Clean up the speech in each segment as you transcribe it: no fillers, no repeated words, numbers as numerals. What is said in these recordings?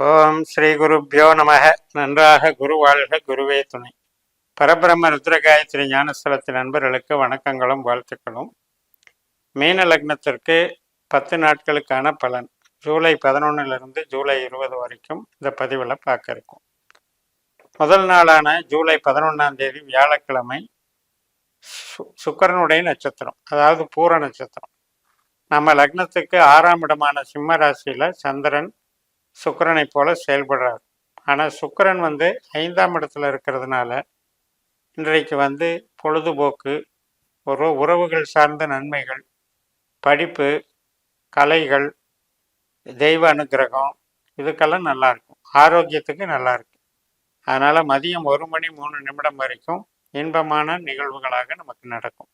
ஓம் ஸ்ரீ குருப்யோ நமக. நன்றாக குரு வாழ்க, குருவே துணை. பரபிரம்ம ருத்ரகாயத்ரி ஞானஸ்தலத்தின் நண்பர்களுக்கு வணக்கங்களும் வாழ்த்துக்களும். மீன லக்னத்திற்கு 10 நாட்களுக்கான பலன் ஜூலை 11 ஜூலை 20 வரைக்கும் இந்த பதிவில் பார்க்க இருக்கும். முதல் நாளான ஜூலை 11 வியாழக்கிழமை சுக்கிரனுடைய நட்சத்திரம், அதாவது பூர நட்சத்திரம். நம்ம லக்னத்துக்கு 6ஆம் இடமான சிம்ம ராசியில சந்திரன் சுக்கிரனை போல செயல்படுறார். ஆனால் சுக்கிரன் 5ஆம் இடத்துல இருக்கிறதுனால இன்றைக்கு பொழுதுபோக்கு, உறவுகள் சார்ந்த நன்மைகள், படிப்பு, கலைகள், தெய்வ அனுகிரகம் இதுக்கெல்லாம் நல்லா இருக்கும். ஆரோக்கியத்துக்கு நல்லா இருக்கு. அதனால மதியம் 1 மணி 3 நிமிடம் வரைக்கும் இன்பமான நிகழ்வுகளாக நமக்கு நடக்கும்.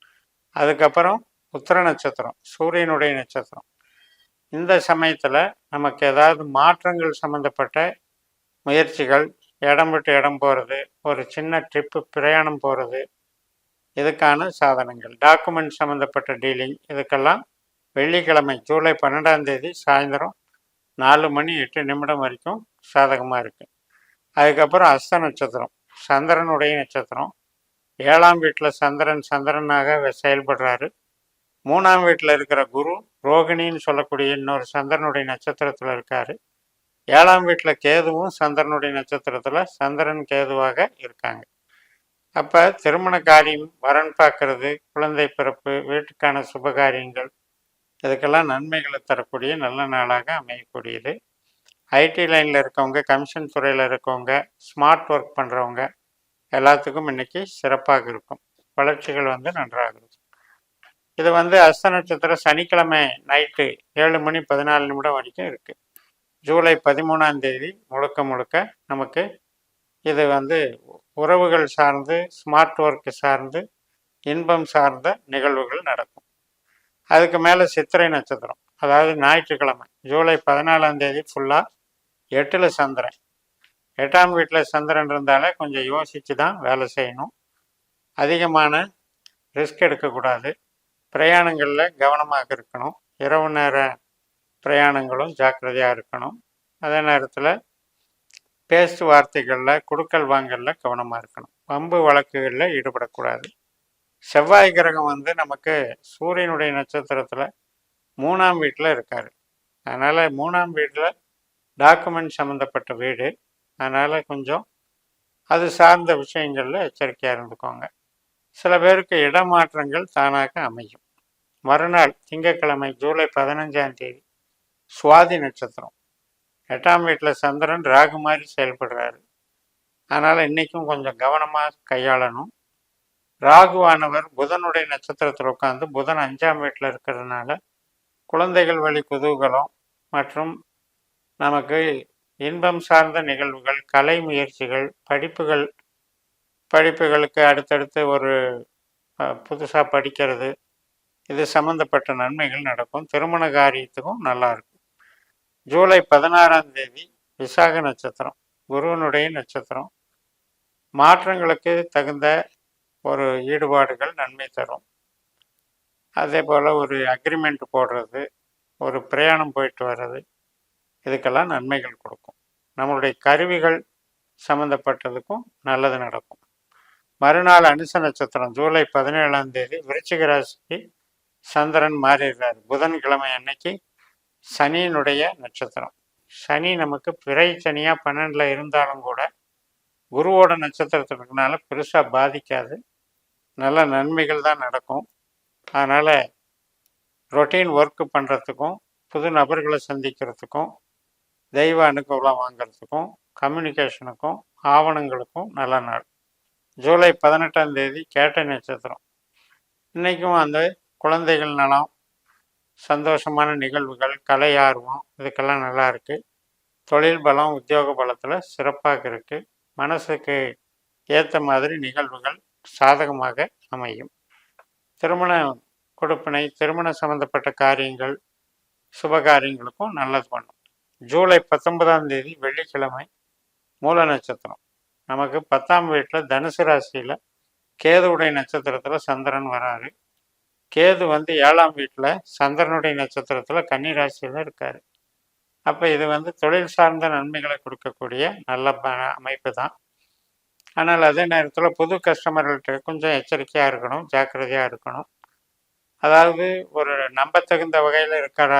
அதுக்கப்புறம் உத்திர நட்சத்திரம், சூரியனுடைய நட்சத்திரம். இந்த சமயத்தில் நமக்கு ஏதாவது மாற்றங்கள் சம்மந்தப்பட்ட முயற்சிகள், இடம் விட்டு இடம் போகிறது, ஒரு சின்ன ட்ரிப்பு பிரயாணம் போகிறது, இதுக்கான சாதனங்கள், டாக்குமெண்ட் சம்மந்தப்பட்ட டீலிங், இதுக்கெல்லாம் வெள்ளிக்கிழமை ஜூலை 12 சாயந்தரம் 4 மணி 8 நிமிடம் வரைக்கும் சாதகமாக இருக்குது. அதுக்கப்புறம் அஸ்த நட்சத்திரம், சந்திரனுடைய நட்சத்திரம். 7ஆம் வீட்டில் சந்திரனாக செயல்படுறாரு. 3ஆம் வீட்டில் இருக்கிற குரு ரோகிணின்னு சொல்லக்கூடிய இன்னொரு சந்திரனுடைய நட்சத்திரத்தில் இருக்காரு. 7ஆம் வீட்டில் கேதுவும் சந்திரனுடைய நட்சத்திரத்தில் சந்திரன் கேதுவாக இருக்காங்க. அப்போ திருமண காரியம், வரன் பார்க்கறது, குழந்தை பிறப்பு, வீட்டுக்கான சுபகாரியங்கள், இதுக்கெல்லாம் நன்மைகளை தரக்கூடிய நல்ல நாளாக அமையக்கூடியது. ஐடி லைனில் இருக்கவங்க, கமிஷன் துறையில் இருக்கவங்க, ஸ்மார்ட் ஒர்க் பண்ணுறவங்க எல்லாத்துக்கும் இன்னைக்கு சிறப்பாக இருக்கும். வளர்ச்சிகள் நன்றாக இருக்கும். இது அஸ்த நட்சத்திரம் சனிக்கிழமை நைட்டு 7 மணி 14 நிமிடம் வரைக்கும் இருக்குது. ஜூலை 13 முழுக்க நமக்கு இது உறவுகள் சார்ந்து, ஸ்மார்ட் ஒர்க்கு சார்ந்து, இன்பம் சார்ந்த நிகழ்வுகள் நடக்கும். அதுக்கு மேலே சித்திரை நட்சத்திரம், அதாவது ஞாயிற்றுக்கிழமை ஜூலை 14 ஃபுல்லாக 8ல் சந்திரன். 8ஆம் வீட்டில் சந்திரன் இருந்தாலே கொஞ்சம் யோசித்து தான் வேலை செய்யணும். அதிகமான ரிஸ்க் எடுக்கக்கூடாது. பிரயாணங்களில் கவனமாக இருக்கணும். இரவு நேர பிரயாணங்களும் ஜாக்கிரதையாக இருக்கணும். அதே நேரத்தில் பேச்சு வார்த்தைகளில், குடுக்கல் வாங்கலில் கவனமாக இருக்கணும். வம்பு வழக்குகளில் ஈடுபடக்கூடாது. செவ்வாய் கிரகம் நமக்கு சூரியனுடைய நட்சத்திரத்தில் 3ஆம் வீட்டில் இருக்கார். அதனால் 3ஆம் வீட்டில் டாக்குமெண்ட் சம்மந்தப்பட்ட வீடு. அதனால் கொஞ்சம் அது சார்ந்த விஷயங்களில் எச்சரிக்கையாக இருந்துக்கோங்க. சில பேருக்கு இடமாற்றங்கள் தானாக அமையும். மறுநாள் திங்கட்கிழமை ஜூலை 15 சுவாதி நட்சத்திரம். 8ஆம் வீட்டில் சந்திரன் ராகு மாதிரி செயல்படுறாரு. அதனால் இன்றைக்கும் கொஞ்சம் கவனமாக கையாளணும். ராகுவானவர் புதனுடைய நட்சத்திரத்தில் உட்காந்து, புதன் 5ஆம் வீட்டில் இருக்கிறதுனால குழந்தைகள் வழி குதூகலம் மற்றும் நமக்கு இன்பம் சார்ந்த நிகழ்வுகள், கலை முயற்சிகள், படிப்புகளுக்கு அடுத்தடுத்து ஒரு புதுசாக படிக்கிறது, இது சம்மந்தப்பட்ட நன்மைகள் நடக்கும். திருமண காரியத்துக்கும் நல்லா இருக்கும். ஜூலை 16 விசாக நட்சத்திரம், குருவனுடைய நட்சத்திரம். மாற்றங்களுக்கு தகுந்த ஒரு ஈடுபாடுகள் நன்மை தரும். அதே போல் ஒரு அக்ரிமெண்ட் போடுறது, ஒரு பிரயாணம் போயிட்டு வர்றது, இதுக்கெல்லாம் நன்மைகள் கொடுக்கும். நம்மளுடைய கருவிகள் சம்மந்தப்பட்டதுக்கும் நல்லது நடக்கும். மறுநாள் அனுச நட்சத்திரம் ஜூலை 17 விருச்சிக ராசிக்கு சந்திரன் மாறிடுறார். புதன்கிழமை அன்னைக்கு சனியினுடைய நட்சத்திரம். சனி நமக்கு பிறை சனியாக 12ல் இருந்தாலும் கூட குருவோட நட்சத்திரத்திற்குனால பெருசாக பாதிக்காது. நல்ல நன்மைகள் தான் நடக்கும். அதனால் ரொட்டீன் ஒர்க்கு பண்ணுறதுக்கும், புது நபர்களை சந்திக்கிறதுக்கும், தெய்வ அனுகூலம் வாங்கிறதுக்கும், கம்யூனிகேஷனுக்கும், ஆவணங்களுக்கும் நல்ல நாள். ஜூலை 18 கேட்டை நட்சத்திரம். இன்றைக்கும் குழந்தைகள் நலம், சந்தோஷமான நிகழ்வுகள், கலை ஆர்வம், இதுக்கெல்லாம் நல்லா இருக்குது. தொழில் பலம், உத்தியோக பலத்தில் சிறப்பாக இருக்குது. மனசுக்கு ஏற்ற மாதிரி நிகழ்வுகள் சாதகமாக அமையும். திருமண கொடுப்பினை, திருமணம் சம்மந்தப்பட்ட காரியங்கள், சுபகாரியங்களுக்கும் நல்லது பண்ணும். ஜூலை 19 வெள்ளிக்கிழமை மூல நட்சத்திரம். நமக்கு 10ஆம் வீட்டில் தனுசு ராசியில் கேதுவுடைய நட்சத்திரத்தில் சந்திரன் வராரு. கேது 7ஆம் வீட்டில் சந்திரனுடைய நட்சத்திரத்தில் கன்னி ராசியில் இருக்கார். அப்போ இது வந்து தொழில் சார்ந்த நன்மைகளை கொடுக்கக்கூடிய நல்ல அமைப்பு தான். ஆனால் அதே நேரத்தில் புது கஸ்டமர்கள்ட்ட கொஞ்சம் எச்சரிக்கையாக இருக்கணும், ஜாக்கிரதையாக இருக்கணும். அதாவது ஒரு நம்பத்தகுந்த வகையில் இருக்கிற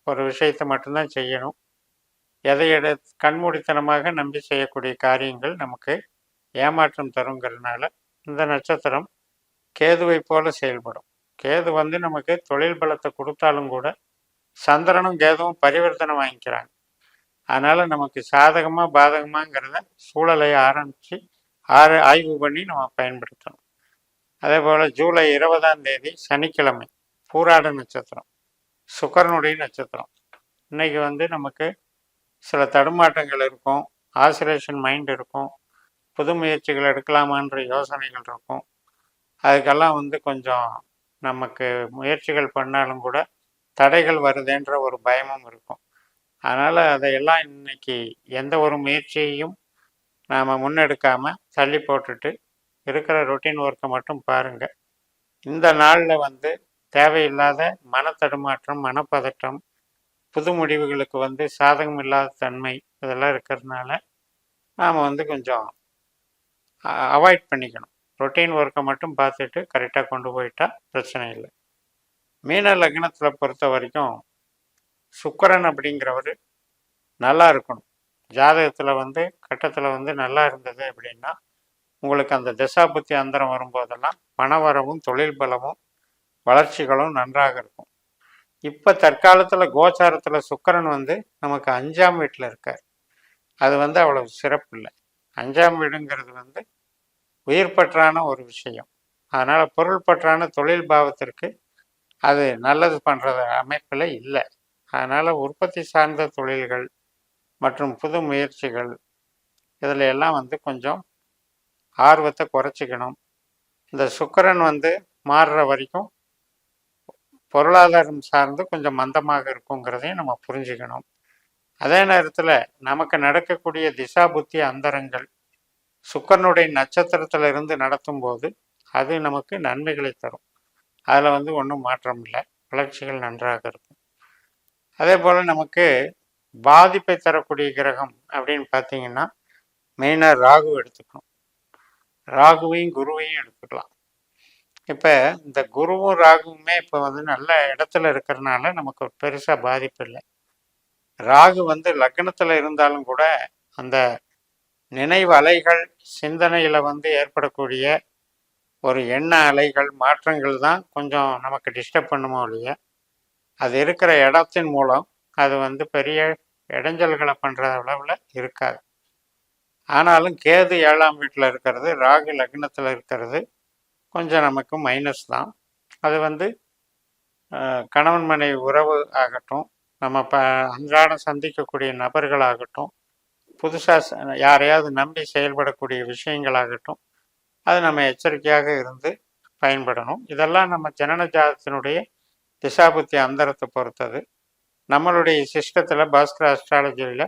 ஒரு விஷயத்தை மட்டும்தான் செய்யணும். எதை கண்மூடித்தனமாக நம்பி செய்யக்கூடிய காரியங்கள் நமக்கு ஏமாற்றம் தருங்கிறதுனால இந்த நட்சத்திரம் கேதுவை போல செயல்படும். கேது வந்து நமக்கு தொழில் பலத்தை கொடுத்தாலும் கூட சந்திரனும் கேதுவும் பரிவர்த்தனை வாங்கிக்கிறாங்க. அதனால நமக்கு சாதகமா பாதகமாங்கிறத சூழலை ஆய்வு பண்ணி நம்ம பயன்படுத்தணும். அதே போல ஜூலை 20ஆம் தேதி சனிக்கிழமை பூராட நட்சத்திரம், சுக்கரனுடைய நட்சத்திரம். இன்னைக்கு வந்து நமக்கு சில தடுமாற்றங்கள் இருக்கும், ஆசிலேஷன் மைண்ட் இருக்கும், புது முயற்சிகள் எடுக்கலாமான்ற யோசனைகள் இருக்கும். அதுக்கெல்லாம் வந்து கொஞ்சம் நமக்கு முயற்சிகள் பண்ணாலும் கூட தடைகள் வருதுன்ற ஒரு பயமும் இருக்கும். அதனால் அதையெல்லாம் இன்னைக்கு எந்த ஒரு முயற்சியையும் நாம் முன்னெடுக்காமல் தள்ளி போட்டுட்டு இருக்கிற ரொட்டீன் ஒர்க்கை மட்டும் பாருங்கள். இந்த நாளில் வந்து தேவையில்லாத மனத்தடுமாற்றம், மனப்பதட்டம், புது முடிவுகளுக்கு வந்து சாதகம் இல்லாத தன்மை இதெல்லாம் இருக்கிறதுனால நாம் வந்து கொஞ்சம் அவாய்ட் பண்ணிக்கணும். ரொட்டீன் ஒர்க்கை மட்டும் பார்த்துட்டு கரெக்டாக கொண்டு போயிட்டா பிரச்சனை இல்லை. மீன லக்னத்தில் பொறுத்த வரைக்கும் சுக்கிரன் அப்படிங்கிறவர் நல்லா இருக்கணும். ஜாதகத்தில் வந்து கட்டத்தில் வந்து நல்லா இருந்தது அப்படின்னா உங்களுக்கு அந்த தசாபுத்தி அந்தரம் வரும்போதெல்லாம் பணவரவும் தொழில் பலமும் வளர்ச்சிகளும் நன்றாக இருக்கும். இப்போ தற்காலத்தில் கோச்சாரத்தில் சுக்கிரன் வந்து நமக்கு 5ஆம் வீட்டில் இருக்கார். அது வந்து அவ்வளவு சிறப்பு இல்லை. 5ஆம் வீடுங்கிறது வந்து உயிர் பற்றான ஒரு விஷயம். அதனால் பொருள் பற்றான தொழில் பாவத்திற்கு அது நல்லது பண்ணுறது அமைப்பில் இல்லை. அதனால் உற்பத்தி சார்ந்த தொழில்கள் மற்றும் புது முயற்சிகள் இதில் எல்லாம் வந்து கொஞ்சம் ஆர்வத்தை குறைச்சிக்கணும். இந்த சுக்கிரன் வந்து மாறுற வரைக்கும் பொருளாதாரம் சார்ந்து கொஞ்சம் மந்தமாக இருக்குங்கிறதையும் நம்ம புரிஞ்சுக்கணும். அதே நேரத்தில் நமக்கு நடக்கக்கூடிய திசா புத்தி அந்தரங்கள் சுக்கிரனுடைய நட்சத்திரத்தில் இருந்து நடத்தும் போது அது நமக்கு நன்மைகளை தரும். அதில் வந்து ஒன்றும் மாற்றம் இல்லை, வளர்ச்சிகள் நன்றாக இருக்கும். அதே போல் நமக்கு பாதிப்பை தரக்கூடிய கிரகம் அப்படின்னு பார்த்தீங்கன்னா மெயினாக ராகு எடுத்துக்கணும். ராகுவையும் குருவையும் எடுத்துக்கலாம். இப்போ இந்த குருவும் ராகுவுமே இப்போ வந்து நல்ல இடத்துல இருக்கிறதுனால நமக்கு பெருசாக பாதிப்பு இல்லை. ராகு வந்து லக்னத்தில் இருந்தாலும் கூட அந்த நினைவு அலைகள், சிந்தனையில் வந்து ஏற்படக்கூடிய ஒரு எண்ண அலைகள், மாற்றங்கள் தான் கொஞ்சம் நமக்கு டிஸ்டர்ப் பண்ணுமோ இல்லையா, அது இருக்கிற இடத்தின் மூலம் அது வந்து பெரிய இடைஞ்சல்களை பண்ணுற அளவில் இருக்காது. ஆனாலும் கேது 7ஆம் வீட்டில் இருக்கிறது, ராகு லக்னத்தில் இருக்கிறது கொஞ்சம் நமக்கு மைனஸ் தான். அது வந்து கணவன் மனைவி உறவு ஆகட்டும், நம்ம அன்றாடம் சந்திக்கக்கூடிய நபர்களாகட்டும், புதுசாக யாரையாவது நம்பி செயல்படக்கூடிய விஷயங்களாகட்டும், அது நம்ம எச்சரிக்கையாக இருந்து பயன்படணும். இதெல்லாம் நம்ம ஜனன ஜாதகத்தினுடைய திசாபுத்தி அந்தரத்தை பொறுத்தது. நம்மளுடைய சிஸ்டத்தில் பாஸ்கர் அஸ்ட்ராலஜியில்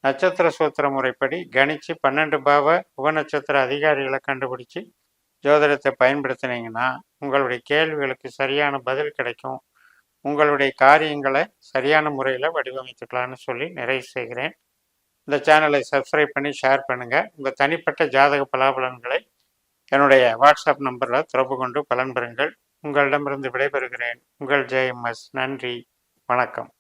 நட்சத்திர சூத்திர முறைப்படி கணித்து 12 பாவ உபநட்சத்திர அதிகாரிகளை கண்டுபிடிச்சி ஜோதிடத்தை பயன்படுத்தினீங்கன்னா உங்களுடைய கேள்விகளுக்கு சரியான பதில் கிடைக்கும். உங்களுடைய காரியங்களை சரியான முறையில் வடிவமைத்துக்கலான்னு சொல்லி நிறைவு செய்கிறேன். இந்த சேனலை சப்ஸ்கிரைப் பண்ணி ஷேர் பண்ணுங்கள். உங்கள் தனிப்பட்ட ஜாதக பலாபலன்களை என்னுடைய வாட்ஸ்அப் நம்பரில் தொடர்பு கொண்டு பலன் பெறுங்கள். உங்களிடமிருந்து விடைபெறுகிறேன். உங்கள் JMS. நன்றி, வணக்கம்.